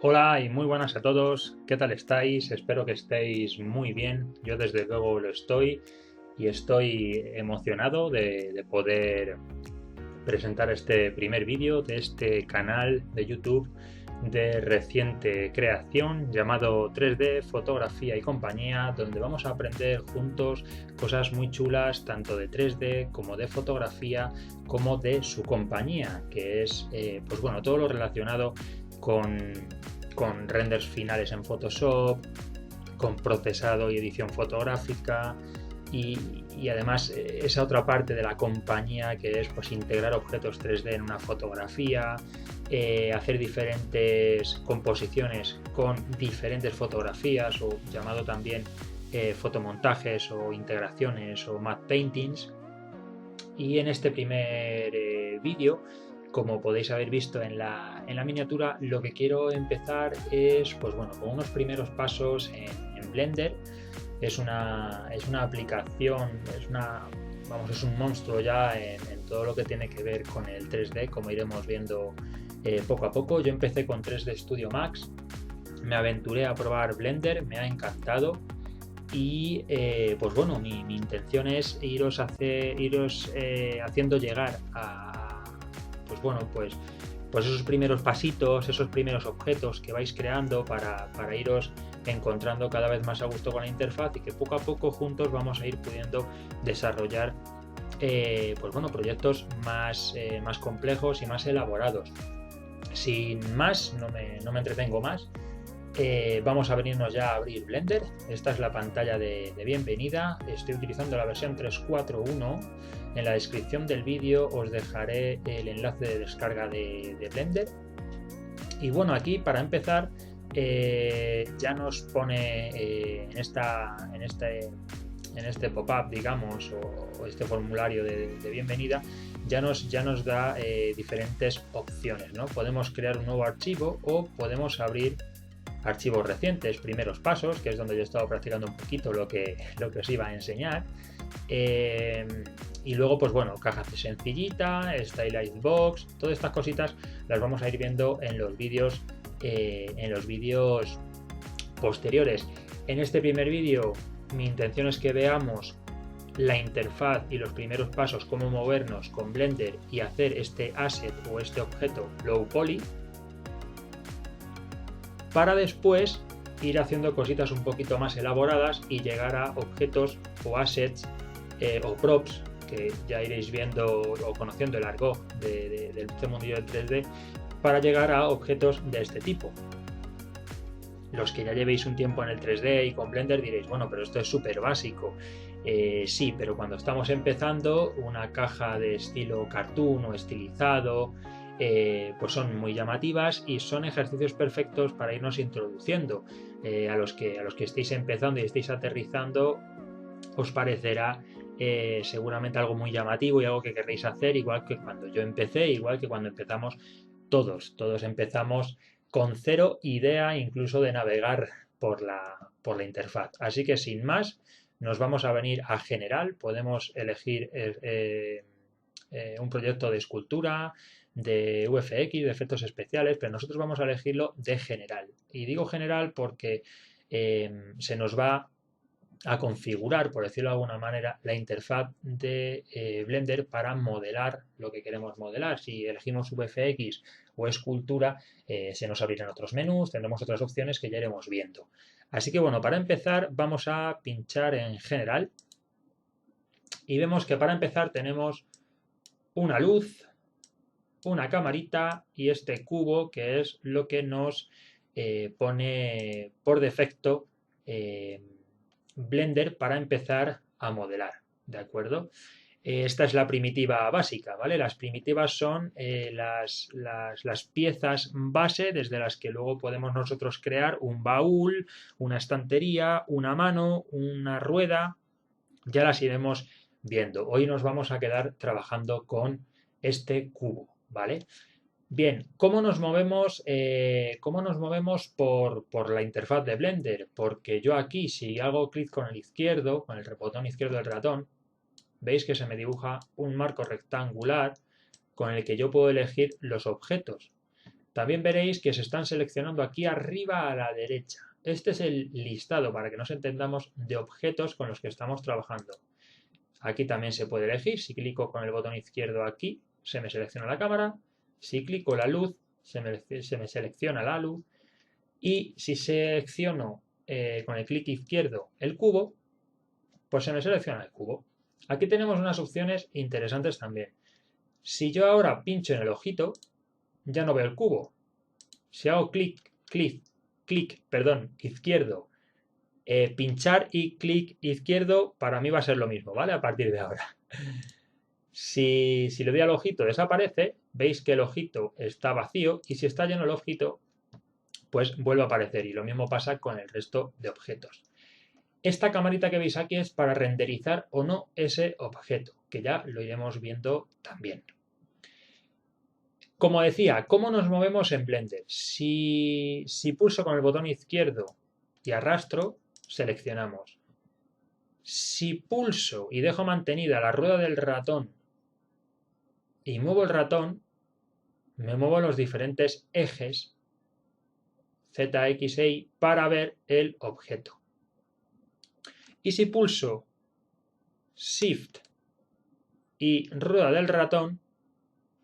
Hola y muy buenas a todos. ¿Qué tal estáis? Espero que estéis muy bien. Yo desde luego lo estoy y estoy emocionado de poder presentar este primer vídeo de este canal de YouTube de reciente creación llamado 3D Fotografía y Compañía, donde vamos a aprender juntos cosas muy chulas tanto de 3D como de fotografía como de su compañía, que es pues bueno, todo lo relacionado con, con renders finales en Photoshop, con procesado y edición fotográfica y además esa otra parte de la compañía que es pues integrar objetos 3D en una fotografía, hacer diferentes composiciones con diferentes fotografías o llamado también fotomontajes o integraciones o matte paintings. Y en este primer vídeo, como podéis haber visto en la miniatura, lo que quiero empezar es pues bueno, con unos primeros pasos en Blender. Es una aplicación, es un monstruo ya en todo lo que tiene que ver con el 3D, como iremos viendo poco a poco. Yo empecé con 3D Studio Max, me aventuré a probar Blender, me ha encantado y pues bueno, mi intención es iros haciendo llegar a pues bueno, pues esos primeros pasitos, esos primeros objetos que vais creando para iros encontrando cada vez más a gusto con la interfaz y que poco a poco juntos vamos a ir pudiendo desarrollar pues bueno, proyectos más complejos y más elaborados. Sin más, no me entretengo más. Vamos a venirnos ya a abrir Blender. Esta es la pantalla de bienvenida. Estoy utilizando la versión 3.4.1. En la descripción del vídeo os dejaré el enlace de descarga de Blender. Y bueno, aquí para empezar ya nos pone en este pop-up, digamos, o este formulario de bienvenida, ya nos da diferentes opciones, ¿no? Podemos crear un nuevo archivo o podemos abrir archivos recientes, primeros pasos, que es donde yo he estado practicando un poquito lo que os iba a enseñar. Eh, y luego, pues bueno, caja sencillita, Stylized Box, todas estas cositas las vamos a ir viendo en los vídeos posteriores. En este primer vídeo, mi intención es que veamos la interfaz y los primeros pasos, cómo movernos con Blender y hacer este asset o este objeto low poly, para después ir haciendo cositas un poquito más elaboradas y llegar a objetos o assets o props que ya iréis viendo o conociendo el argot de este mundillo del 3D para llegar a objetos de este tipo. Los que ya llevéis un tiempo en el 3D y con Blender diréis, bueno, pero esto es súper básico. Sí, pero cuando estamos empezando, una caja de estilo cartoon o estilizado, pues son muy llamativas y son ejercicios perfectos para irnos introduciendo. A los que estéis empezando y estéis aterrizando, os parecerá seguramente algo muy llamativo y algo que querréis hacer, igual que cuando yo empecé, igual que cuando empezamos todos empezamos con cero idea incluso de navegar por la interfaz. Así que sin más, nos vamos a venir a general, podemos elegir un proyecto de escultura, de VFX, de efectos especiales, pero nosotros vamos a elegirlo de general. Y digo general porque se nos va a configurar, por decirlo de alguna manera, la interfaz de Blender para modelar lo que queremos modelar. Si elegimos VFX o escultura, se nos abrirán otros menús, tendremos otras opciones que ya iremos viendo. Así que bueno, para empezar vamos a pinchar en general y vemos que para empezar tenemos una luz, una camarita y este cubo que es lo que nos pone por defecto Blender para empezar a modelar, ¿de acuerdo? Esta es la primitiva básica, ¿vale? Las primitivas son las piezas base desde las que luego podemos nosotros crear un baúl, una estantería, una mano, una rueda, ya las iremos viendo. Hoy nos vamos a quedar trabajando con este cubo, ¿vale? Bien, cómo nos movemos por la interfaz de Blender? Porque yo aquí, si hago clic con el izquierdo, con el botón izquierdo del ratón, veis que se me dibuja un marco rectangular con el que yo puedo elegir los objetos. también veréis que se están seleccionando aquí arriba a la derecha. Este es el listado, para que nos entendamos, de objetos con los que estamos trabajando. Aquí también se puede elegir. Si clico con el botón izquierdo aquí, se me selecciona la cámara. Si clico la luz, se me selecciona la luz. Y si selecciono con el clic izquierdo el cubo, pues se me selecciona el cubo. Aquí tenemos unas opciones interesantes también. Si yo ahora pincho en el ojito, ya no veo el cubo. Si hago clic izquierdo, pinchar y clic izquierdo, para mí va a ser lo mismo, ¿vale? A partir de ahora. Si le doy al ojito desaparece, veis que el ojito está vacío y si está lleno el ojito, pues vuelve a aparecer y lo mismo pasa con el resto de objetos. Esta camarita que veis aquí es para renderizar o no ese objeto, que ya lo iremos viendo también. Como decía, ¿cómo nos movemos en Blender? Si pulso con el botón izquierdo y arrastro, seleccionamos. Si pulso y dejo mantenida la rueda del ratón y muevo el ratón, me muevo en los diferentes ejes Z, X e Y para ver el objeto. Y si pulso Shift y rueda del ratón,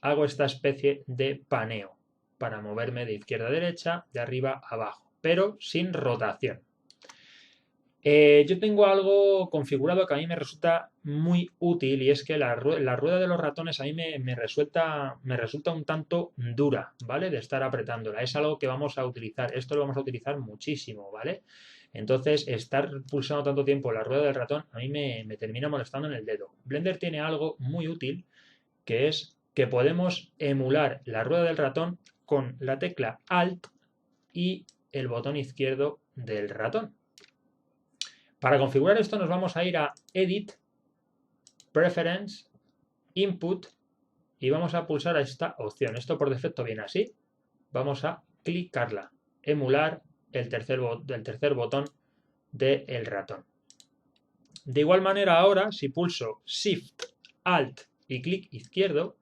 hago esta especie de paneo para moverme de izquierda a derecha, de arriba a abajo, pero sin rotación. Yo tengo algo configurado que a mí me resulta muy útil y es que la rueda de los ratones a mí me resulta un tanto dura, ¿vale? De estar apretándola. Es algo que vamos a utilizar. Esto lo vamos a utilizar muchísimo, ¿vale? Entonces, estar pulsando tanto tiempo la rueda del ratón a mí me termina molestando en el dedo. Blender tiene algo muy útil que es que podemos emular la rueda del ratón con la tecla Alt y el botón izquierdo del ratón. Para configurar esto nos vamos a ir a Edit, Preference, Input y vamos a pulsar a esta opción. Esto por defecto viene así. Vamos a clicarla, emular el tercer botón del ratón. De igual manera ahora, si pulso Shift, Alt y clic izquierdo,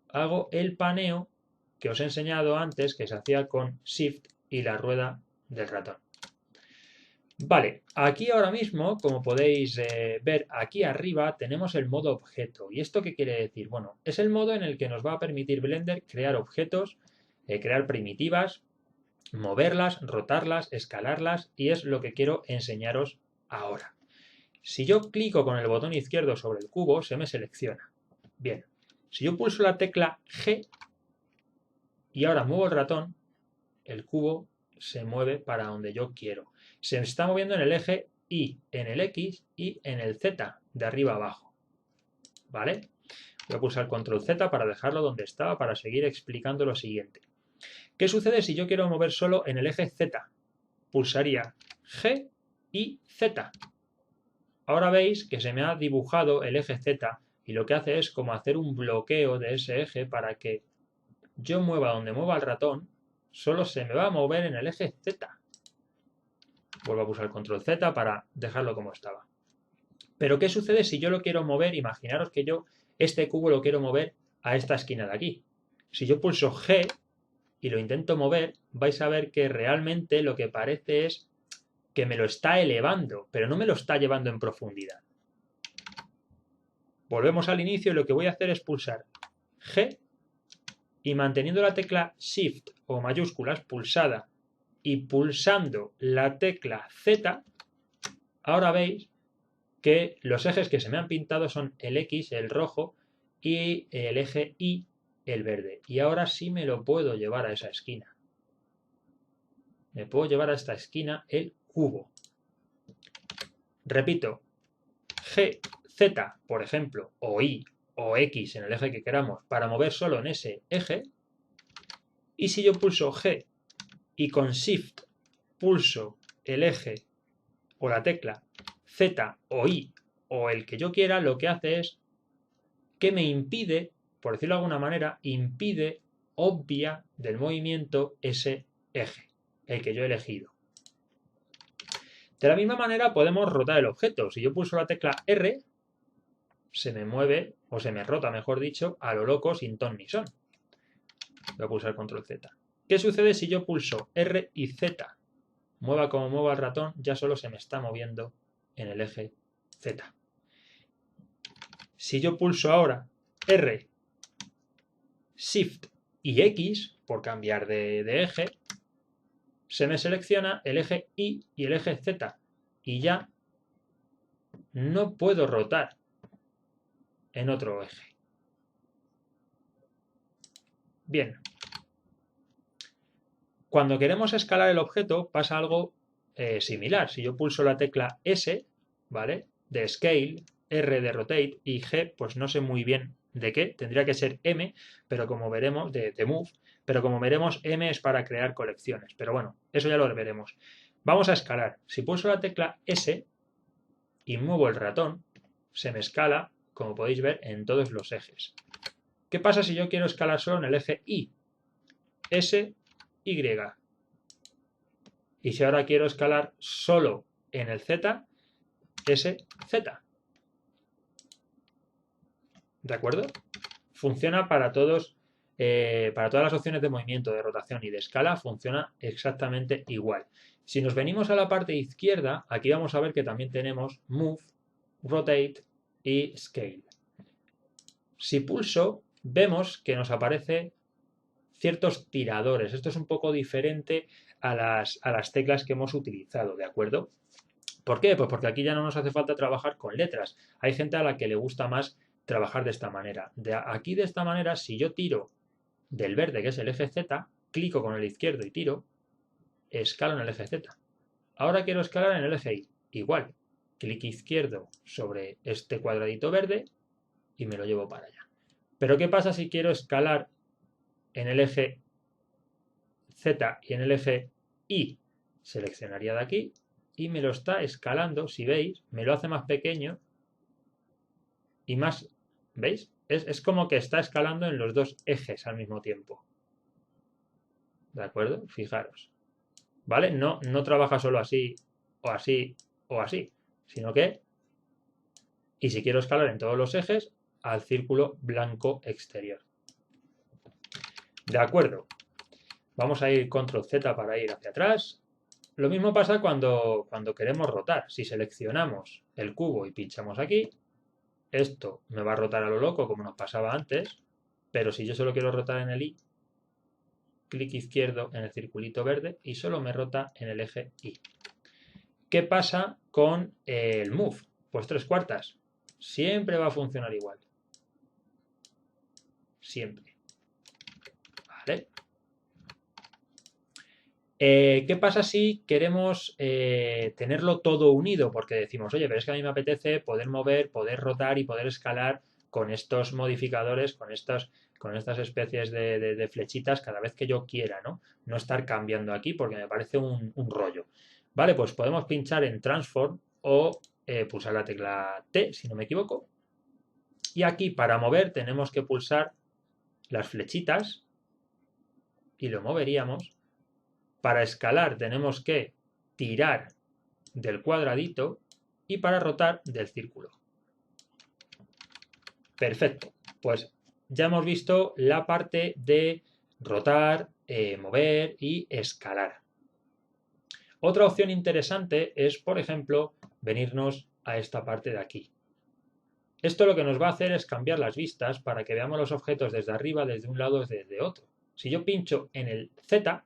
hago el paneo que os he enseñado antes, que se hacía con Shift y la rueda del ratón. Vale, aquí ahora mismo, como podéis ver aquí arriba, tenemos el modo objeto. ¿Y esto qué quiere decir? Bueno, es el modo en el que nos va a permitir Blender crear objetos, crear primitivas, moverlas, rotarlas, escalarlas y es lo que quiero enseñaros ahora. Si yo clico con el botón izquierdo sobre el cubo, se me selecciona. Bien, si yo pulso la tecla G y ahora muevo el ratón, el cubo se mueve para donde yo quiero. Se está moviendo en el eje Y, en el X y en el Z, de arriba a abajo. ¿Vale? Voy a pulsar Control Z para dejarlo donde estaba para seguir explicando lo siguiente. ¿Qué sucede si yo quiero mover solo en el eje Z? Pulsaría G y Z. Ahora veis que se me ha dibujado el eje Z y lo que hace es como hacer un bloqueo de ese eje para que yo mueva donde mueva el ratón, solo se me va a mover en el eje Z. Vuelvo a pulsar Control Z para dejarlo como estaba. Pero ¿qué sucede si yo lo quiero mover? Imaginaros que yo este cubo lo quiero mover a esta esquina de aquí. Si yo pulso G y lo intento mover, vais a ver que realmente lo que parece es que me lo está elevando, pero no me lo está llevando en profundidad. Volvemos al inicio y lo que voy a hacer es pulsar G y manteniendo la tecla Shift o mayúsculas pulsada y pulsando la tecla Z, ahora veis que los ejes que se me han pintado son el X, el rojo, y el eje Y, el verde. Y ahora sí me lo puedo llevar a esa esquina. Me puedo llevar a esta esquina el cubo. Repito, G, Z, por ejemplo, o Y o X en el eje que queramos, para mover solo en ese eje. Y si yo pulso G y con Shift pulso el eje o la tecla Z o Y o el que yo quiera, lo que hace es que me impide, por decirlo de alguna manera, obvia del movimiento ese eje, el que yo he elegido. De la misma manera podemos rotar el objeto. Si yo pulso la tecla R, se me mueve, o se me rota, mejor dicho, a lo loco sin ton ni son. Voy a pulsar Control Z. ¿Qué sucede si yo pulso R y Z? Mueva como mueva el ratón, ya solo se me está moviendo en el eje Z. Si yo pulso ahora R, Shift y X, por cambiar de eje, se me selecciona el eje Y y el eje Z. Y ya no puedo rotar en otro eje. Bien. Cuando queremos escalar el objeto pasa algo similar. Si yo pulso la tecla S, ¿vale? De Scale, R de Rotate y G, pues no sé muy bien de qué. Tendría que ser M, pero como veremos, de Move, pero como veremos, M es para crear colecciones. Pero bueno, eso ya lo veremos. Vamos a escalar. Si pulso la tecla S y muevo el ratón, se me escala, como podéis ver, en todos los ejes. ¿Qué pasa si yo quiero escalar solo en el eje Y? S, Y. Y si ahora quiero escalar solo en el Z, S, Z. ¿De acuerdo? Funciona para todas las opciones de movimiento, de rotación y de escala, funciona exactamente igual. Si nos venimos a la parte izquierda, aquí vamos a ver que también tenemos Move, Rotate y Scale. Si pulso, vemos que nos aparece ciertos tiradores. Esto es un poco diferente a las teclas que hemos utilizado, ¿de acuerdo? ¿Por qué? Pues porque aquí ya no nos hace falta trabajar con letras. Hay gente a la que le gusta más trabajar de esta manera. Aquí de esta manera, si yo tiro del verde, que es el eje Z, clico con el izquierdo y tiro, escalo en el eje Z. Ahora quiero escalar en el eje Y. Igual, clic izquierdo sobre este cuadradito verde y me lo llevo para allá. Pero ¿qué pasa si quiero escalar en el eje Z y en el eje Y? Seleccionaría de aquí y me lo está escalando, si veis, me lo hace más pequeño y más, ¿veis? Es como que está escalando en los dos ejes al mismo tiempo. ¿De acuerdo? Fijaros. ¿Vale? No trabaja solo así, o así, o así, sino que, y si quiero escalar en todos los ejes, al círculo blanco exterior. ¿De acuerdo? Vamos a ir control Z para ir hacia atrás. Lo mismo pasa cuando queremos rotar. Si seleccionamos el cubo y pinchamos aquí, esto me va a rotar a lo loco como nos pasaba antes, pero si yo solo quiero rotar en el Y, clic izquierdo en el circulito verde y solo me rota en el eje Y. ¿Qué pasa con el Move? Pues 3/4. Siempre va a funcionar igual. Siempre. ¿Vale? ¿Qué pasa si queremos tenerlo todo unido? Porque decimos, oye, pero es que a mí me apetece poder mover, poder rotar y poder escalar con estos modificadores, con estas especies de flechitas cada vez que yo quiera, ¿no? No estar cambiando aquí porque me parece un rollo. Vale, pues podemos pinchar en Transform o pulsar la tecla T, si no me equivoco. Y aquí para mover tenemos que pulsar las flechitas y lo moveríamos. Para escalar tenemos que tirar del cuadradito y para rotar del círculo. Perfecto. Pues ya hemos visto la parte de rotar, mover y escalar. Otra opción interesante es, por ejemplo, venirnos a esta parte de aquí. Esto lo que nos va a hacer es cambiar las vistas para que veamos los objetos desde arriba, desde un lado, desde otro. Si yo pincho en el Z,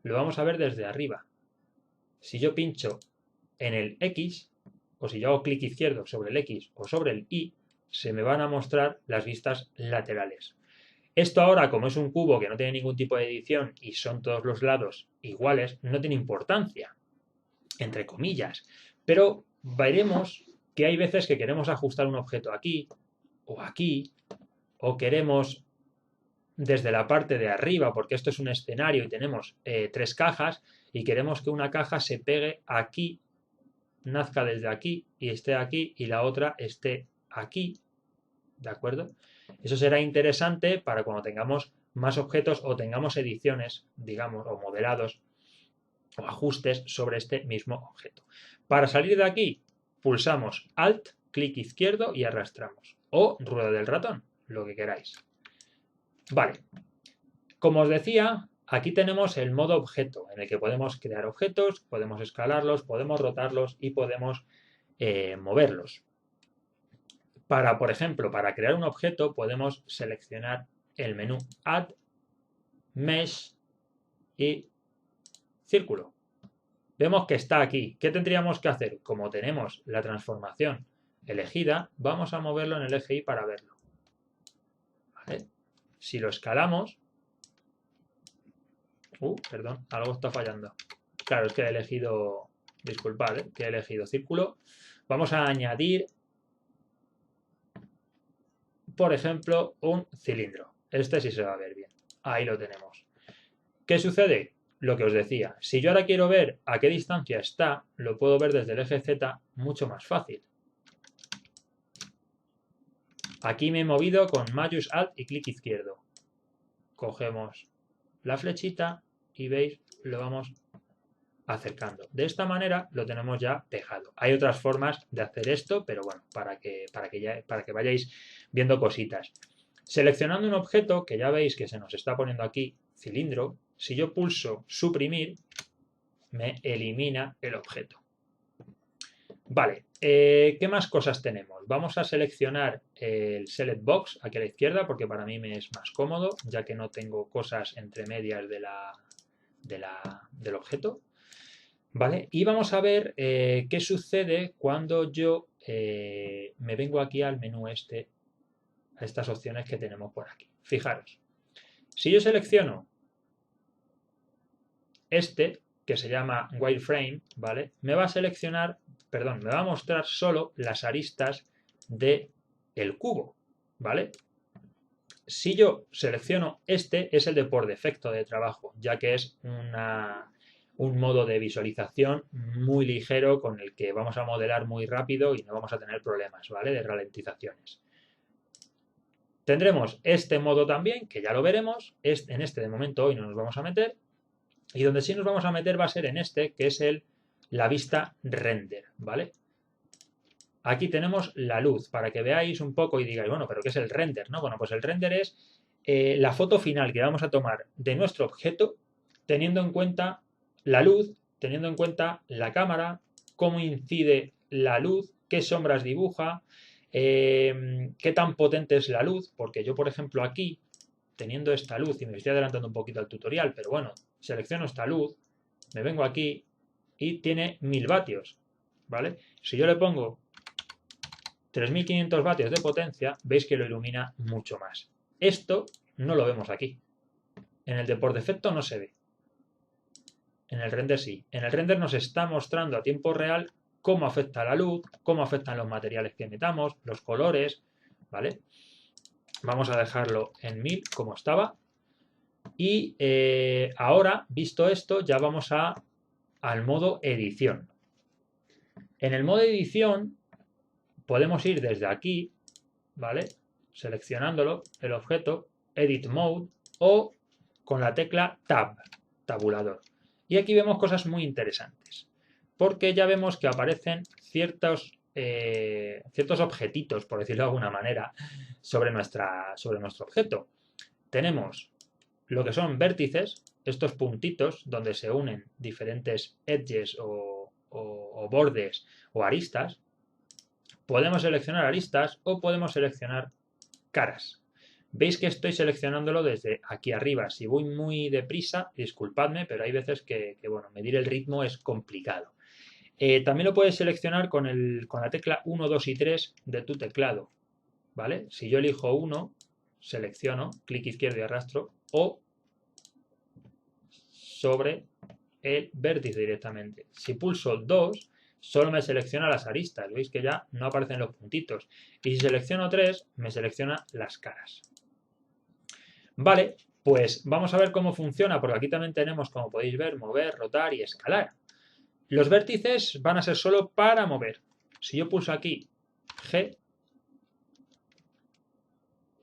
lo vamos a ver desde arriba. Si yo pincho en el X, o si yo hago clic izquierdo sobre el X o sobre el Y, se me van a mostrar las vistas laterales. Esto ahora, como es un cubo que no tiene ningún tipo de edición y son todos los lados iguales, no tiene importancia, entre comillas. Pero veremos que hay veces que queremos ajustar un objeto aquí, o queremos desde la parte de arriba, porque esto es un escenario y tenemos 3 cajas, y queremos que una caja se pegue aquí, nazca desde aquí y esté aquí, y la otra esté aquí, ¿de acuerdo? Eso será interesante para cuando tengamos más objetos o tengamos ediciones, digamos, o modelados o ajustes sobre este mismo objeto. Para salir de aquí, pulsamos Alt, clic izquierdo y arrastramos. O rueda del ratón, lo que queráis. Vale. Como os decía, Aquí tenemos el modo objeto, en el que podemos crear objetos, podemos escalarlos, podemos rotarlos y podemos moverlos. Por ejemplo, para crear un objeto podemos seleccionar el menú Add, Mesh y Círculo. Vemos que está aquí. ¿Qué tendríamos que hacer? Como tenemos la transformación elegida, vamos a moverlo en el eje Y para verlo. ¿Vale? Si lo escalamos... perdón, algo está fallando. Claro, es que he elegido... Disculpad, que he elegido círculo. Vamos a añadir, por ejemplo, un cilindro. Este sí se va a ver bien. Ahí lo tenemos. ¿Qué sucede? Lo que os decía. Si yo ahora quiero ver a qué distancia está, lo puedo ver desde el eje Z mucho más fácil. Aquí me he movido con Majus Alt y clic izquierdo. Cogemos la flechita y veis, lo vamos acercando. De esta manera lo tenemos ya pegado. Hay otras formas de hacer esto, pero bueno, para que vayáis viendo cositas. Seleccionando un objeto, que ya veis que se nos está poniendo aquí, cilindro, si yo pulso suprimir, me elimina el objeto. Vale, ¿qué más cosas tenemos? Vamos a seleccionar el Select Box aquí a la izquierda porque para mí me es más cómodo, ya que no tengo cosas entre medias del objeto. ¿Vale? Y vamos a ver qué sucede cuando yo me vengo aquí al menú a estas opciones que tenemos por aquí. Fijaros, si yo selecciono que se llama Wireframe, ¿vale? Me va a mostrar solo las aristas del cubo, ¿vale? Si yo selecciono es el de por defecto de trabajo, ya que es un modo de visualización muy ligero con el que vamos a modelar muy rápido y no vamos a tener problemas, ¿vale? De ralentizaciones. Tendremos este modo también, que ya lo veremos, en este de momento hoy no nos vamos a meter, y donde sí nos vamos a meter va a ser en que es la vista render, ¿vale? Aquí tenemos la luz, para que veáis un poco y digáis, bueno, ¿pero qué es el render? ¿No? Bueno, pues el render es la foto final que vamos a tomar de nuestro objeto, teniendo en cuenta la luz, teniendo en cuenta la cámara, cómo incide la luz, qué sombras dibuja, qué tan potente es la luz, porque yo, por ejemplo, aquí, teniendo esta luz, y me estoy adelantando un poquito al tutorial, pero bueno, selecciono esta luz, me vengo aquí y tiene 1000 vatios, ¿vale? Si yo le pongo 3500 vatios de potencia, veis que lo ilumina mucho más. Esto no lo vemos aquí. En el de por defecto no se ve. En el render sí. En el render nos está mostrando a tiempo real cómo afecta la luz, cómo afectan los materiales que metamos, los colores, ¿vale? Vamos a dejarlo en 1000 como estaba. Y ahora, visto esto, ya vamos al modo edición. En el modo edición podemos ir desde aquí, ¿vale? Seleccionándolo, el objeto, Edit Mode, o con la tecla Tab, tabulador. Y aquí vemos cosas muy interesantes, porque ya vemos que aparecen ciertos objetitos, por decirlo de alguna manera, sobre nuestro objeto. Tenemos lo que son vértices, estos puntitos donde se unen diferentes edges o bordes o aristas. Podemos seleccionar aristas o podemos seleccionar caras. Veis que estoy seleccionándolo desde aquí arriba. Si voy muy deprisa, disculpadme, pero hay veces que bueno, medir el ritmo es complicado. También lo puedes seleccionar con la tecla 1, 2 y 3 de tu teclado, ¿vale? Si yo elijo 1, selecciono, clic izquierdo y arrastro, o sobre el vértice directamente. Si pulso 2, solo me selecciona las aristas, veis que ya no aparecen los puntitos. Y si selecciono 3, me selecciona las caras. Vale, pues vamos a ver cómo funciona, porque aquí también tenemos, como podéis ver, mover, rotar y escalar. Los vértices van a ser solo para mover. Si yo pulso aquí G,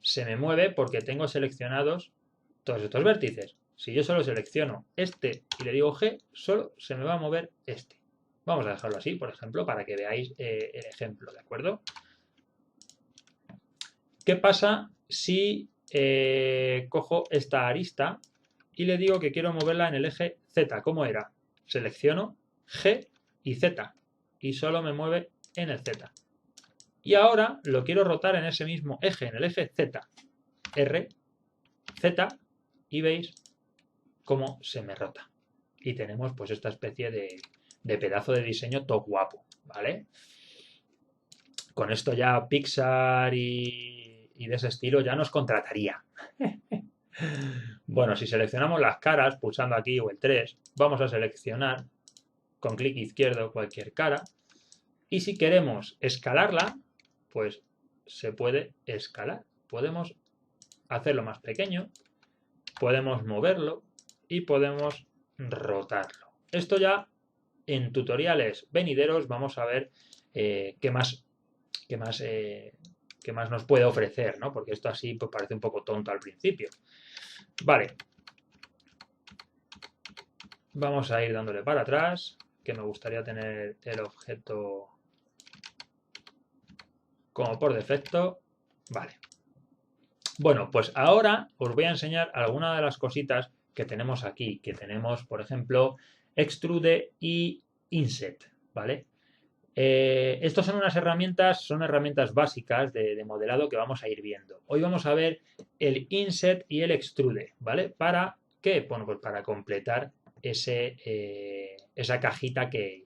se me mueve porque tengo seleccionados todos estos vértices. Si yo solo selecciono y le digo G, solo se me va a mover este. Vamos a dejarlo así, por ejemplo, para que veáis el ejemplo, ¿de acuerdo? ¿Qué pasa si cojo esta arista y le digo que quiero moverla en el eje Z. ¿Cómo era? Selecciono G y Z y solo me mueve en el Z. Y ahora lo quiero rotar en ese mismo eje, en el eje Z. R, Z, y veis cómo se me rota. Y tenemos pues esta especie de pedazo de diseño todo guapo, ¿vale? Con esto ya Pixar y de ese estilo ya nos contrataría. Bueno, si seleccionamos las caras pulsando aquí o el 3, vamos a seleccionar con clic izquierdo cualquier cara. Y si queremos escalarla, pues se puede escalar. Podemos hacerlo más pequeño, podemos moverlo y podemos rotarlo. Esto ya en tutoriales venideros vamos a ver qué más nos puede ofrecer, ¿no? Porque esto así pues, parece un poco tonto al principio. Vale. Vamos a ir dándole para atrás, que me gustaría tener el objeto como por defecto. Vale. Bueno, pues ahora os voy a enseñar algunas de las cositas que tenemos aquí, que tenemos, por ejemplo, Extrude y Inset, ¿vale? Estas son herramientas básicas de modelado que vamos a ir viendo. Hoy vamos a ver el Inset y el Extrude, ¿vale? ¿Para qué? Bueno, pues para completar esa cajita que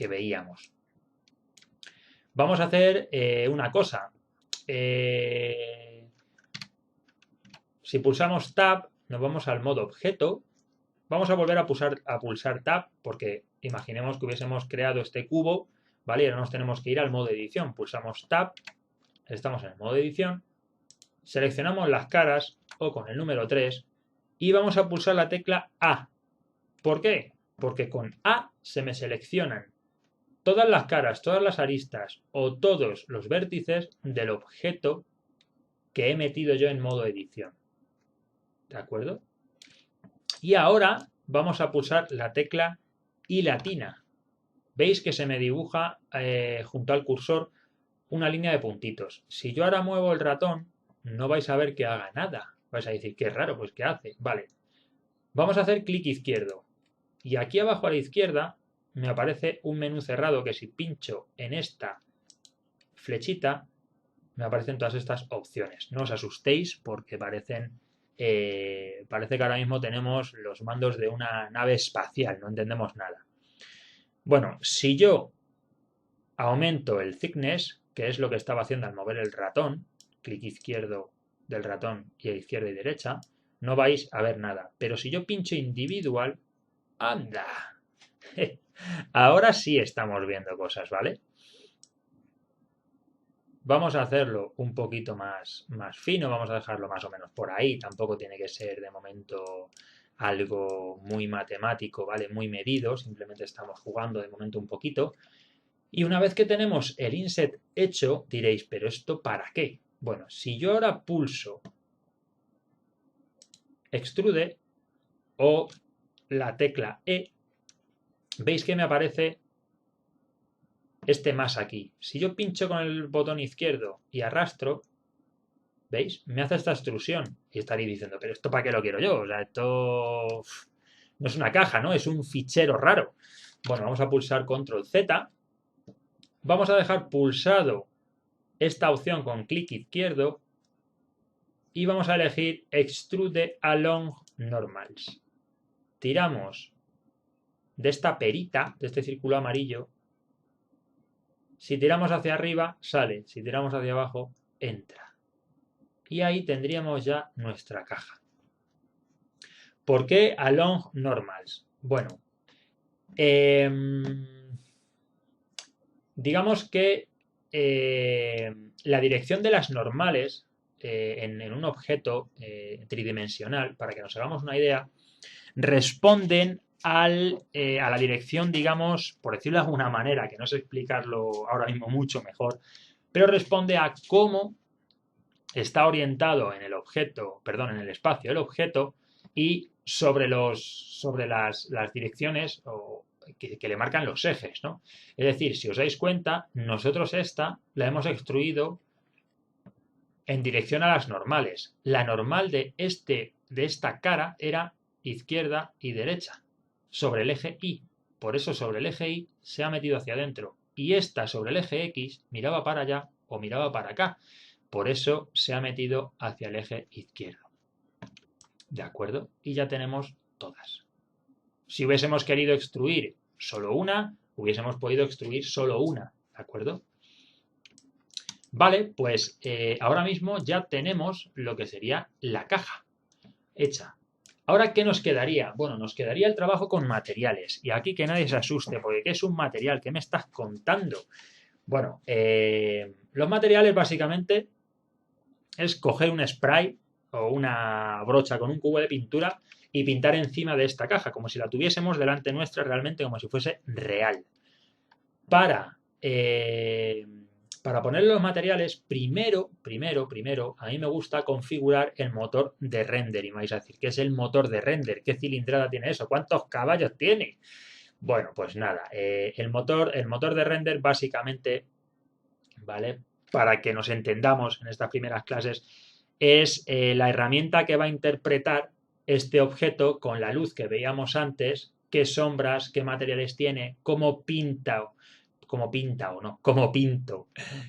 veíamos. Vamos a hacer una cosa. Si pulsamos Tab, nos vamos al modo objeto. Vamos a volver a pulsar Tab porque imaginemos que hubiésemos creado este cubo, ¿vale? Y ahora nos tenemos que ir al modo edición. Pulsamos Tab, estamos en el modo edición, seleccionamos las caras o con el número 3 y vamos a pulsar la tecla A. ¿Por qué? Porque con A se me seleccionan todas las caras, todas las aristas o todos los vértices del objeto que he metido yo en modo edición. ¿De acuerdo? Y ahora vamos a pulsar la tecla I latina. Veis que se me dibuja junto al cursor una línea de puntitos. Si yo ahora muevo el ratón, no vais a ver que haga nada. Vais a decir, qué raro, pues ¿qué hace? Vale. Vamos a hacer clic izquierdo. Y aquí abajo a la izquierda me aparece un menú cerrado que si pincho en esta flechita, me aparecen todas estas opciones. No os asustéis porque parece que ahora mismo tenemos los mandos de una nave espacial, no entendemos nada. Bueno, si yo aumento el thickness, que es lo que estaba haciendo al mover el ratón, clic izquierdo del ratón y a izquierda y derecha, no vais a ver nada. Pero si yo pincho individual, ¡anda! Ahora sí estamos viendo cosas, ¿vale? Vamos a hacerlo un poquito más fino, vamos a dejarlo más o menos por ahí, tampoco tiene que ser de momento algo muy matemático, ¿vale? Muy medido, simplemente estamos jugando de momento un poquito. Y una vez que tenemos el inset hecho, diréis, ¿pero esto para qué? Bueno, si yo ahora pulso Extrude o la tecla E, veis que me aparece este más aquí. Si yo pincho con el botón izquierdo y arrastro, ¿veis? Me hace esta extrusión. Y estaréis diciendo, ¿pero esto para qué lo quiero yo? O sea, esto no es una caja, ¿no? Es un fichero raro. Bueno, vamos a pulsar Control Z. Vamos a dejar pulsado esta opción con clic izquierdo y vamos a elegir Extrude Along Normals. Tiramos de esta perita, de este círculo amarillo. Si tiramos hacia arriba, sale. Si tiramos hacia abajo, entra. Y ahí tendríamos ya nuestra caja. ¿Por qué Along Normals? Bueno, digamos que la dirección de las normales en un objeto tridimensional, para que nos hagamos una idea, responden a la dirección, digamos, por decirlo de alguna manera, que no sé explicarlo ahora mismo mucho mejor, pero responde a cómo está orientado en el objeto, perdón, en el espacio el objeto y sobre las direcciones que le marcan los ejes, ¿no? Es decir, si os dais cuenta, nosotros esta la hemos extruido en dirección a las normales. La normal de esta cara era izquierda y derecha, sobre el eje Y. Por eso sobre el eje Y se ha metido hacia adentro. Y esta sobre el eje X miraba para allá o miraba para acá. Por eso se ha metido hacia el eje izquierdo. ¿De acuerdo? Y ya tenemos todas. Si hubiésemos querido extruir solo una, hubiésemos podido extruir solo una. ¿De acuerdo? Vale, pues ahora mismo ya tenemos lo que sería la caja hecha. Ahora, ¿qué nos quedaría? Bueno, nos quedaría el trabajo con materiales. Y aquí que nadie se asuste, porque ¿qué es un material? ¿Qué me estás contando? Bueno, los materiales básicamente es coger un spray o una brocha con un cubo de pintura y pintar encima de esta caja, como si la tuviésemos delante nuestra realmente, como si fuese real. Para poner los materiales, primero, a mí me gusta configurar el motor de render. Y me vais a decir, ¿qué es el motor de render? ¿Qué cilindrada tiene eso? ¿Cuántos caballos tiene? Bueno, pues nada, el motor de render básicamente, ¿vale? Para que nos entendamos en estas primeras clases, es la herramienta que va a interpretar este objeto con la luz que veíamos antes, qué sombras, qué materiales tiene, cómo pinto.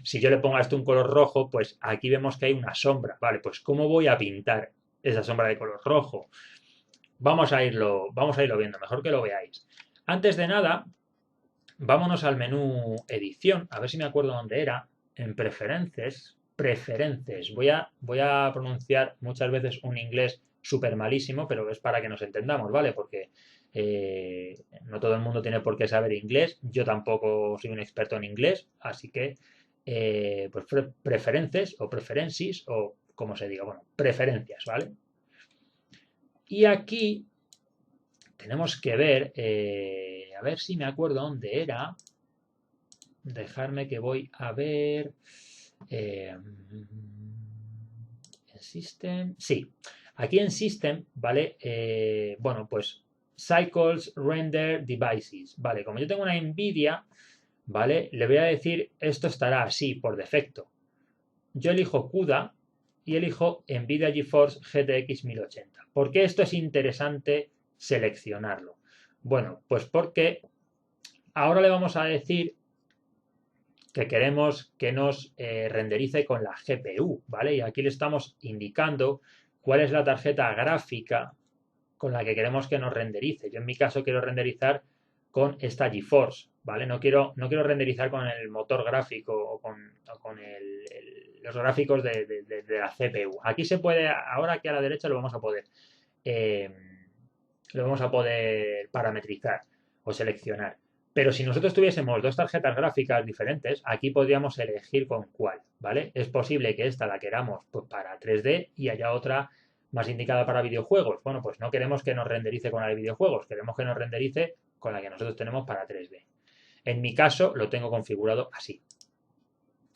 Si yo le pongo a esto un color rojo, pues aquí vemos que hay una sombra, ¿vale? Pues ¿cómo voy a pintar esa sombra de color rojo? Vamos a irlo viendo, mejor que lo veáis. Antes de nada, vámonos al menú edición, a ver si me acuerdo dónde era, en preferencias, voy a pronunciar muchas veces un inglés súper malísimo, pero es para que nos entendamos, ¿vale? Porque no todo el mundo tiene por qué saber inglés, yo tampoco soy un experto en inglés, así que pues preferences o preferences o como se diga, bueno, preferencias, ¿vale? Y aquí tenemos que ver, a ver si me acuerdo dónde era, dejarme que voy a ver, en System, sí, aquí en System, ¿vale? Bueno, pues Cycles Render Devices, ¿vale? Como yo tengo una NVIDIA, ¿vale? Le voy a decir, esto estará así por defecto. Yo elijo CUDA y elijo NVIDIA GeForce GTX 1080. ¿Por qué esto es interesante seleccionarlo? Bueno, pues porque ahora le vamos a decir que queremos que nos renderice con la GPU, ¿vale? Y aquí le estamos indicando cuál es la tarjeta gráfica con la que queremos que nos renderice. Yo en mi caso quiero renderizar con esta GeForce, ¿vale? No quiero renderizar con el motor gráfico o con los gráficos de la CPU. Aquí se puede, ahora aquí a la derecha lo vamos a poder parametrizar o seleccionar. Pero si nosotros tuviésemos dos tarjetas gráficas diferentes, aquí podríamos elegir con cuál, ¿vale? Es posible que esta la queramos pues, para 3D y haya otra más indicada para videojuegos. Bueno, pues no queremos que nos renderice con la de videojuegos, queremos que nos renderice con la que nosotros tenemos para 3D. En mi caso lo tengo configurado así.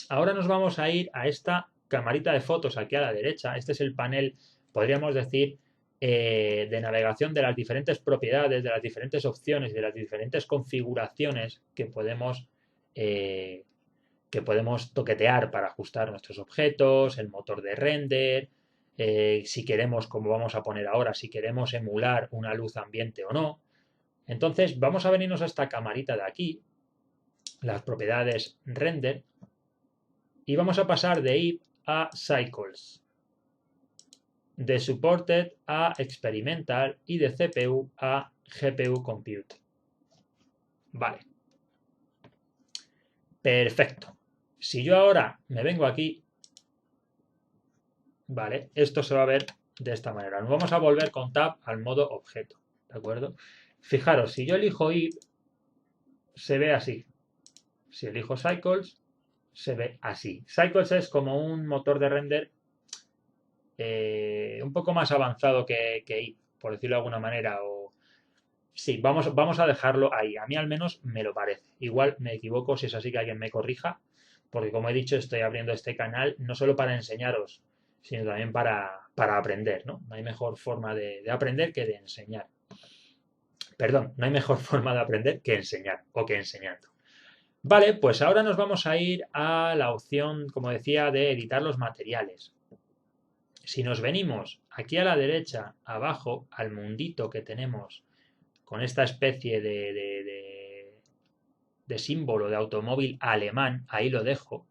Ahora nos vamos a ir a esta camarita de fotos aquí a la derecha. Este es el panel, podríamos decir, de navegación de las diferentes propiedades, de las diferentes opciones, de las diferentes configuraciones que podemos toquetear para ajustar nuestros objetos, el motor de render, si queremos, como vamos a poner ahora, si queremos emular una luz ambiente o no. Entonces vamos a venirnos a esta camarita de aquí, las propiedades render, y vamos a pasar de IP a Cycles, de Supported a Experimental y de CPU a GPU Compute. Vale. Perfecto. Si yo ahora me vengo aquí, vale, esto se va a ver de esta manera. Nos vamos a volver con Tab al modo objeto, ¿de acuerdo? Fijaros, si yo elijo IP, se ve así. Si elijo Cycles, se ve así. Cycles es como un motor de render un poco más avanzado que IP, por decirlo de alguna manera. O sí, vamos a dejarlo ahí. A mí al menos me lo parece. Igual me equivoco, si es así que alguien me corrija, porque como he dicho, estoy abriendo este canal no solo para enseñaros, sino también para aprender, ¿no? No hay mejor forma de aprender que de enseñar. Perdón, no hay mejor forma de aprender que enseñar o que enseñando. Vale, pues ahora nos vamos a ir a la opción, como decía, de editar los materiales. Si nos venimos aquí a la derecha, abajo, al mundito que tenemos con esta especie de símbolo de automóvil alemán, ahí lo dejo,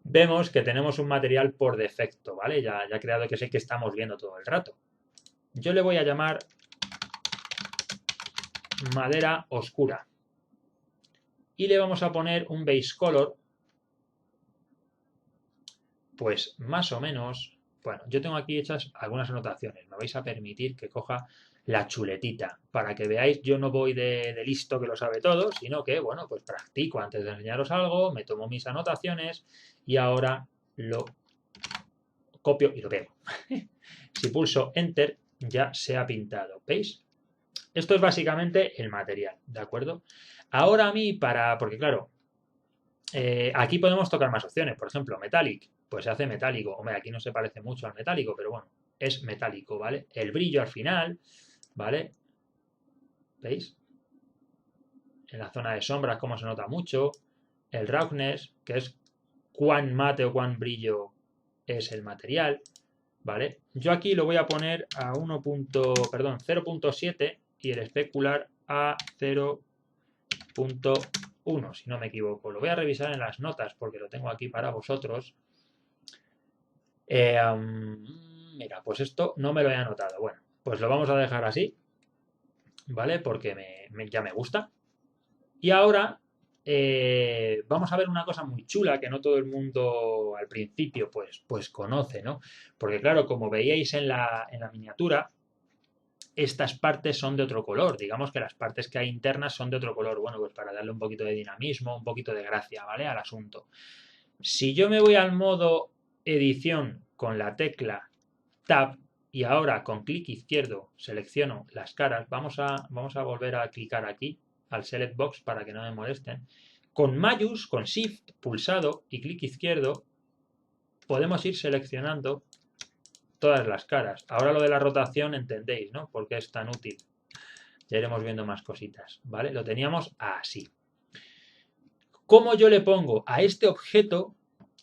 vemos que tenemos un material por defecto, ¿vale? Ya creado, que es el que estamos viendo todo el rato. Yo le voy a llamar madera oscura. Y le vamos a poner un base color, pues más o menos, bueno, yo tengo aquí hechas algunas anotaciones, me vais a permitir que coja la chuletita, para que veáis, yo no voy de listo que lo sabe todo, sino que, bueno, pues practico antes de enseñaros algo, me tomo mis anotaciones y ahora lo copio y lo pego. Si pulso Enter, ya se ha pintado, ¿veis? Esto es básicamente el material, ¿de acuerdo? Ahora a mí, porque claro, aquí podemos tocar más opciones, por ejemplo, Metallic, pues se hace metálico. Hombre, aquí no se parece mucho al metálico, pero bueno, es metálico, ¿vale? El brillo al final, ¿vale? ¿Veis? En la zona de sombras, como se nota mucho. El roughness, que es cuán mate o cuán brillo es el material, ¿vale? Yo aquí lo voy a poner a 0.7 y el especular a 0.1, si no me equivoco. Lo voy a revisar en las notas porque lo tengo aquí para vosotros. Mira, pues esto no me lo he anotado. Bueno, pues lo vamos a dejar así, ¿vale? Porque ya me gusta. Y ahora vamos a ver una cosa muy chula que no todo el mundo al principio pues conoce, ¿no? Porque claro, como veíais en la miniatura, estas partes son de otro color. Digamos que las partes que hay internas son de otro color. Bueno, pues para darle un poquito de dinamismo, un poquito de gracia, ¿vale? Al asunto. Si yo me voy al modo edición con la tecla Tab y ahora con clic izquierdo selecciono las caras, vamos a volver a clicar aquí al Select Box para que no me molesten. Con Shift pulsado y clic izquierdo podemos ir seleccionando todas las caras. Ahora lo de la rotación entendéis, ¿no? Por qué es tan útil. Ya iremos viendo más cositas, ¿vale? Lo teníamos así. ¿Cómo yo le pongo a este objeto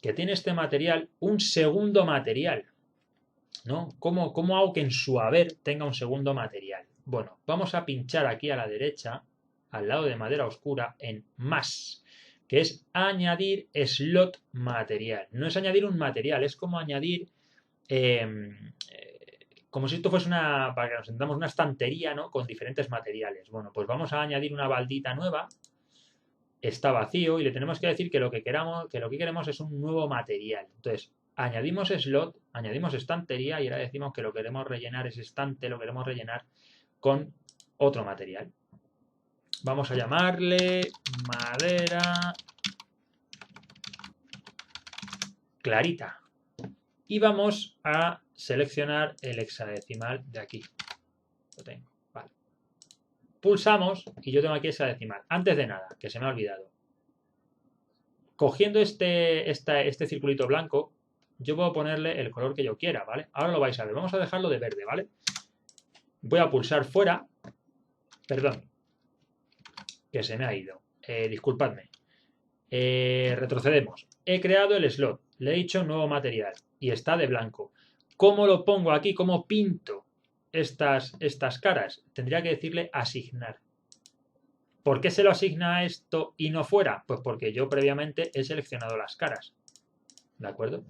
que tiene este material un segundo material? ¿No? ¿Cómo hago que en su haber tenga un segundo material? Bueno, vamos a pinchar aquí a la derecha, al lado de madera oscura, en más, que es añadir slot material. No es añadir un material, es como añadir, como si esto fuese para que nos entendamos, una estantería, ¿no? Con diferentes materiales. Bueno, pues vamos a añadir una baldita nueva. Está vacío y le tenemos que decir que lo que queremos es un nuevo material. Entonces, añadimos slot, añadimos estantería y ahora decimos que lo queremos rellenar, ese estante lo queremos rellenar con otro material. Vamos a llamarle madera clarita. Y vamos a seleccionar el hexadecimal de aquí. Lo tengo, vale. Pulsamos y yo tengo aquí hexadecimal. Antes de nada, que se me ha olvidado. Cogiendo este circulito blanco, yo puedo ponerle el color que yo quiera, ¿vale? Ahora lo vais a ver. Vamos a dejarlo de verde, ¿vale? Voy a pulsar fuera. Perdón, que se me ha ido. Disculpadme. Retrocedemos. He creado el slot. Le he dicho nuevo material y está de blanco. ¿Cómo lo pongo aquí? ¿Cómo pinto estas caras? Tendría que decirle asignar. ¿Por qué se lo asigna a esto y no fuera? Pues porque yo previamente he seleccionado las caras. ¿De acuerdo?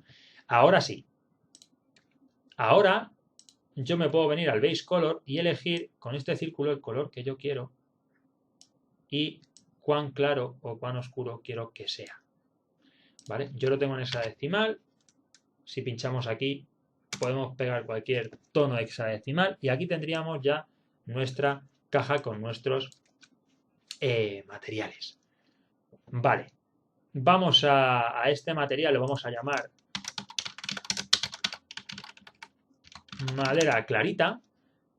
Ahora sí. Ahora yo me puedo venir al base color y elegir con este círculo el color que yo quiero y cuán claro o cuán oscuro quiero que sea. ¿Vale? Yo lo tengo en hexadecimal. Si pinchamos aquí podemos pegar cualquier tono hexadecimal y aquí tendríamos ya nuestra caja con nuestros materiales. Vale. Vamos a este material, lo vamos a llamar madera clarita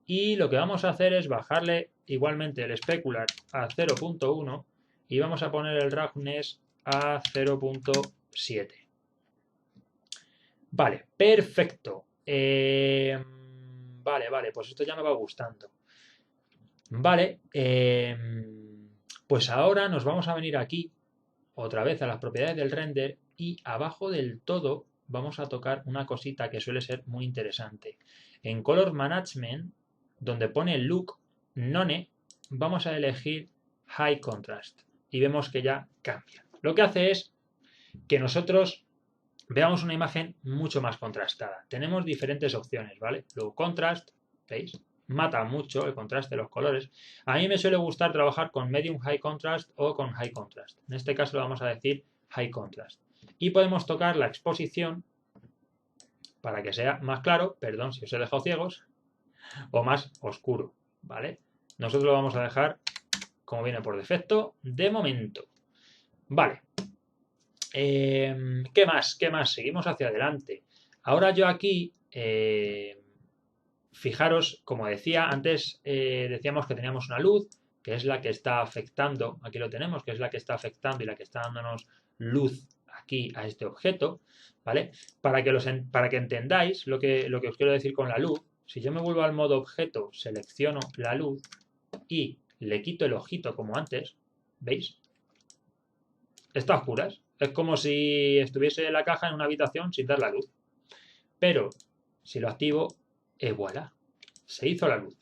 y lo que vamos a hacer es bajarle igualmente el specular a 0.1 y vamos a poner el roughness a 0.7. Vale, perfecto. Vale, pues esto ya me va gustando. Vale, pues ahora nos vamos a venir aquí otra vez a las propiedades del render y abajo del todo vamos a tocar una cosita que suele ser muy interesante. En Color Management, donde pone Look, None, vamos a elegir High Contrast y vemos que ya cambia. Lo que hace es que nosotros veamos una imagen mucho más contrastada. Tenemos diferentes opciones, ¿vale? Low Contrast, ¿veis? Mata mucho el contraste de los colores. A mí me suele gustar trabajar con Medium High Contrast o con High Contrast. En este caso lo vamos a decir High Contrast. Y podemos tocar la exposición para que sea más claro, perdón si os he dejado ciegos, o más oscuro, ¿vale? Nosotros lo vamos a dejar como viene por defecto de momento. Vale. ¿Qué más? ¿Qué más? Seguimos hacia adelante. Ahora yo aquí, fijaros, como decía antes, decíamos que teníamos una luz, que es la que está afectando, aquí lo tenemos, que es la que está afectando y la que está dándonos luz aquí a este objeto, ¿vale? Para que entendáis lo que os quiero decir con la luz, si yo me vuelvo al modo objeto, selecciono la luz y le quito el ojito como antes, ¿veis? Está a oscuras. Es como si estuviese la caja en una habitación sin dar la luz. Pero si lo activo, voilà, se hizo la luz.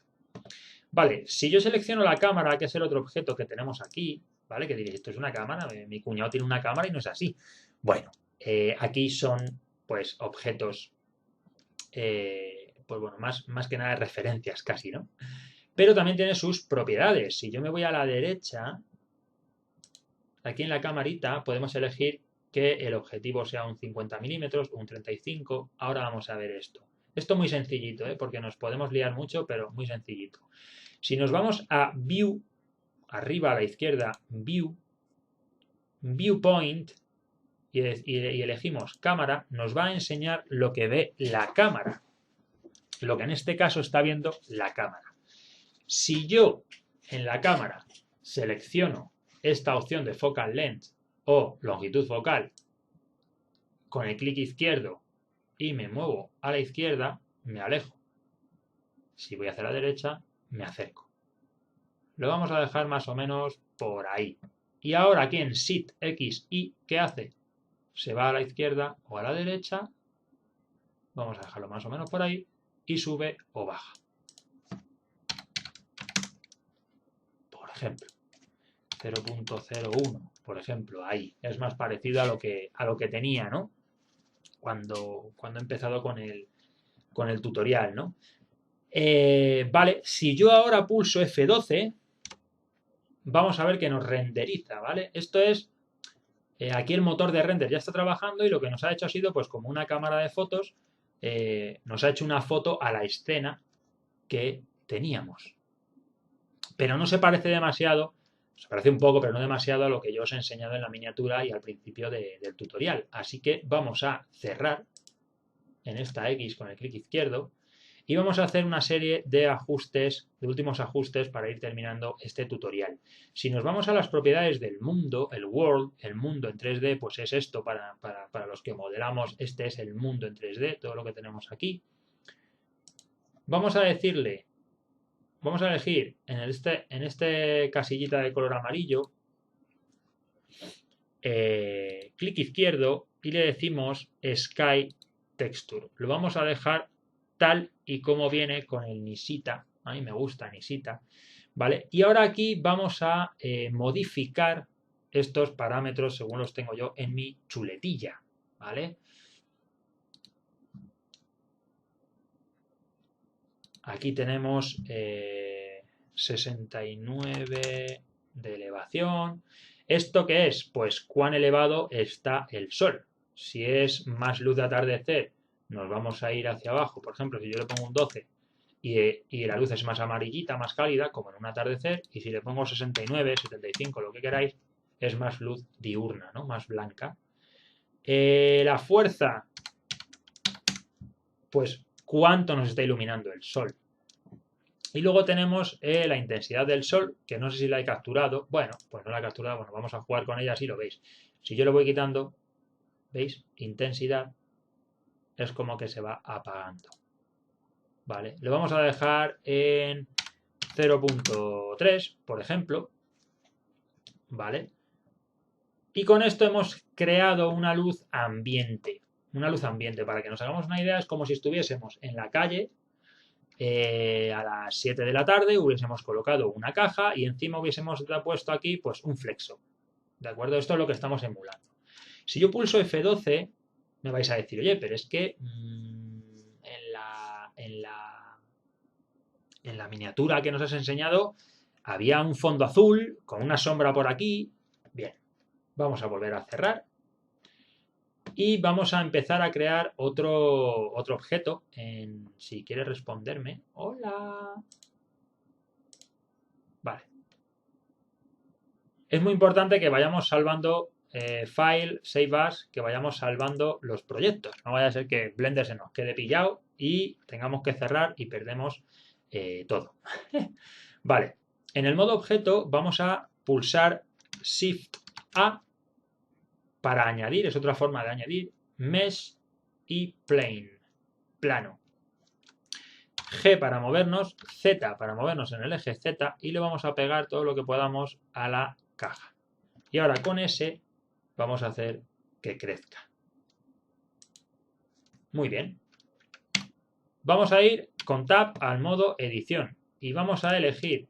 Vale, si yo selecciono la cámara, que es el otro objeto que tenemos aquí, ¿vale? Que diréis, esto es una cámara, mi cuñado tiene una cámara y no es así. Bueno, aquí son pues objetos, pues bueno, más que nada referencias casi, ¿no? Pero también tiene sus propiedades. Si yo me voy a la derecha, aquí en la camarita podemos elegir que el objetivo sea un 50 milímetros o un 35. Ahora vamos a ver esto. Esto muy sencillito, porque nos podemos liar mucho, pero muy sencillito. Si nos vamos a View, arriba a la izquierda, View, Viewpoint, y elegimos cámara, nos va a enseñar lo que ve la cámara. Lo que en este caso está viendo la cámara. Si yo en la cámara selecciono esta opción de Focal Length o longitud focal con el clic izquierdo y me muevo a la izquierda, me alejo. Si voy hacia la derecha, me acerco. Lo vamos a dejar más o menos por ahí. Y ahora aquí en Shift X y ¿qué hace? Se va a la izquierda o a la derecha. Vamos a dejarlo más o menos por ahí y sube o baja. Por ejemplo, 0.01, por ejemplo, ahí. Es más parecido a lo que tenía, ¿no? Cuando he empezado con el tutorial, ¿no? Vale, si yo ahora pulso F12, vamos a ver que nos renderiza, ¿vale? Esto es, aquí el motor de render ya está trabajando y lo que nos ha hecho ha sido, pues como una cámara de fotos, nos ha hecho una foto a la escena que teníamos. Pero no se parece demasiado, se parece un poco, pero no demasiado a lo que yo os he enseñado en la miniatura y al principio del tutorial. Así que vamos a cerrar en esta X con el clic izquierdo y vamos a hacer una serie de ajustes, de últimos ajustes para ir terminando este tutorial. Si nos vamos a las propiedades del mundo, el world, el mundo en 3D, pues es esto para los que modelamos, este es el mundo en 3D, todo lo que tenemos aquí. Vamos a decirle, vamos a elegir en este casillita de color amarillo, clic izquierdo y le decimos Sky Texture. Lo vamos a dejar tal y como viene con el Nishita. A mí me gusta Nishita, ¿vale? Y ahora aquí vamos a modificar estos parámetros según los tengo yo en mi chuletilla, ¿vale? Aquí tenemos 69 de elevación. ¿Esto qué es? Pues cuán elevado está el sol. Si es más luz de atardecer, nos vamos a ir hacia abajo. Por ejemplo, si yo le pongo un 12 y la luz es más amarillita, más cálida, como en un atardecer, y si le pongo 69, 75, lo que queráis, es más luz diurna, ¿no? Más blanca. La fuerza, pues cuánto nos está iluminando el sol. Y luego tenemos la intensidad del sol, que no sé si la he capturado. Bueno, pues no la he capturado. Bueno, vamos a jugar con ella así lo veis. Si yo lo voy quitando, ¿veis? Intensidad es como que se va apagando. Vale, lo vamos a dejar en 0.3, por ejemplo. Vale. Y con esto hemos creado una luz ambiente. una luz ambiente. Para que nos hagamos una idea, es como si estuviésemos en la calle a las 7 de la tarde, hubiésemos colocado una caja y encima hubiésemos puesto aquí pues un flexo. ¿De acuerdo? Esto es lo que estamos emulando. Si yo pulso F12, me vais a decir, oye, pero es que en la miniatura que nos has enseñado había un fondo azul con una sombra por aquí. Bien, vamos a volver a cerrar y vamos a empezar a crear otro objeto. Si quieres responderme. Hola. Vale. Es muy importante que vayamos salvando file, save as, que vayamos salvando los proyectos. No vaya a ser que Blender se nos quede pillado y tengamos que cerrar y perdemos todo. Vale, en el modo objeto vamos a pulsar Shift A para añadir, es otra forma de añadir, Mesh y Plane, plano. G para movernos, Z para movernos en el eje Z y le vamos a pegar todo lo que podamos a la caja. Y ahora con S vamos a hacer que crezca. Muy bien. Vamos a ir con Tab al modo edición y vamos a elegir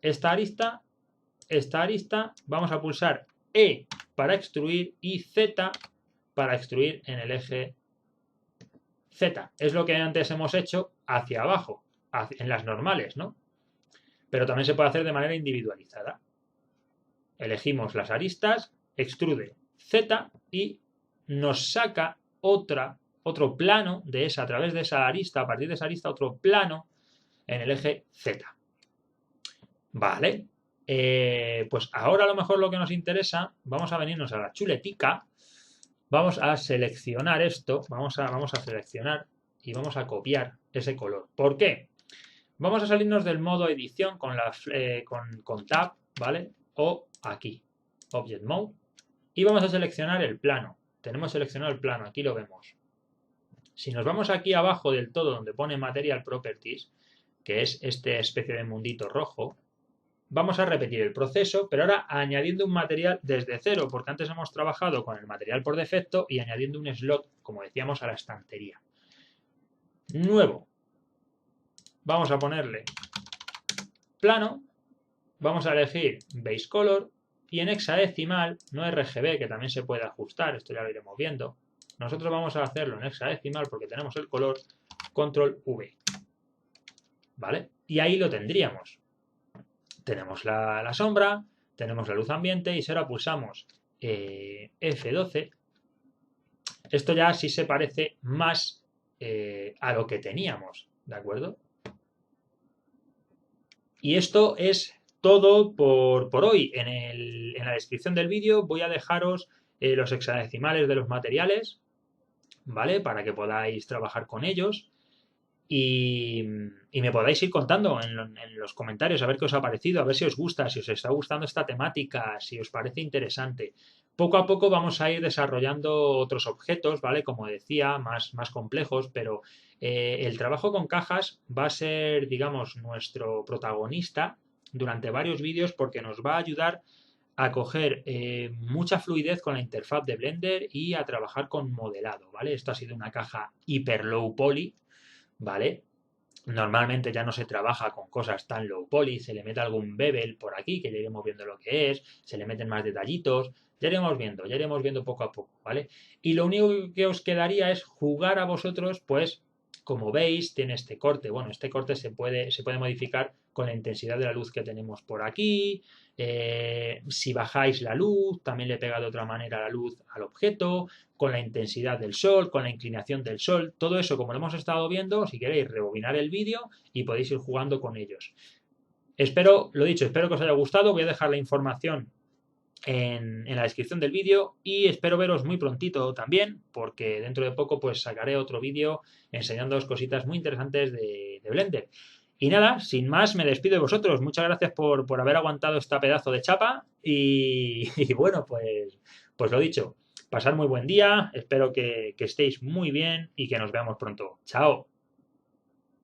esta arista, vamos a pulsar E para extruir y Z para extruir en el eje Z. Es lo que antes hemos hecho hacia abajo, en las normales, ¿no? Pero también se puede hacer de manera individualizada. Elegimos las aristas, extrude Z y nos saca otro plano de esa, a través de esa arista, a partir de esa arista, otro plano en el eje Z. Vale, pues ahora a lo mejor lo que nos interesa, vamos a venirnos a la chuletica, vamos a seleccionar esto, vamos a seleccionar y vamos a copiar ese color. ¿Por qué? Vamos a salirnos del modo edición con Tab, ¿vale? O aquí, Object Mode, y vamos a seleccionar el plano. Tenemos seleccionado el plano, aquí lo vemos. Si nos vamos aquí abajo del todo donde pone Material Properties, que es esta especie de mundito rojo, vamos a repetir el proceso, pero ahora añadiendo un material desde cero, porque antes hemos trabajado con el material por defecto y añadiendo un slot, como decíamos, a la estantería. Nuevo. Vamos a ponerle plano, vamos a elegir Base Color y en hexadecimal, no RGB, que también se puede ajustar, esto ya lo iremos viendo. Nosotros vamos a hacerlo en hexadecimal porque tenemos el color, Control V. ¿Vale? Y ahí lo tendríamos. Tenemos la sombra, tenemos la luz ambiente y si ahora pulsamos F12, esto ya sí se parece más a lo que teníamos, ¿de acuerdo? Y esto es todo por hoy. En la descripción del vídeo voy a dejaros los hexadecimales de los materiales, ¿vale? Para que podáis trabajar con ellos. Y me podáis ir contando en los comentarios a ver qué os ha parecido, a ver si os gusta, si os está gustando esta temática, si os parece interesante. Poco a poco vamos a ir desarrollando otros objetos, ¿vale? Como decía, más complejos, pero el trabajo con cajas va a ser, digamos, nuestro protagonista durante varios vídeos porque nos va a ayudar a coger mucha fluidez con la interfaz de Blender y a trabajar con modelado, ¿vale? Esto ha sido una caja hiper low poly, ¿vale? Normalmente ya no se trabaja con cosas tan low poly, se le mete algún bevel por aquí, que ya iremos viendo lo que es, se le meten más detallitos, ya iremos viendo poco a poco, ¿vale? Y lo único que os quedaría es jugar a vosotros, pues, como veis, tiene este corte. Bueno, este corte se puede modificar con la intensidad de la luz que tenemos por aquí. Si bajáis la luz, también le pega de otra manera la luz al objeto, con la intensidad del sol, con la inclinación del sol. Todo eso, como lo hemos estado viendo, si queréis, rebobinar el vídeo y podéis ir jugando con ellos. Espero, lo dicho, espero que os haya gustado. Voy a dejar la información en la descripción del vídeo y espero veros muy prontito también porque dentro de poco pues sacaré otro vídeo enseñándoos cositas muy interesantes de Blender. Y nada, sin más me despido de vosotros. Muchas gracias por haber aguantado esta pedazo de chapa y bueno, pues lo dicho, pasar muy buen día, espero que estéis muy bien y que nos veamos pronto. ¡Chao!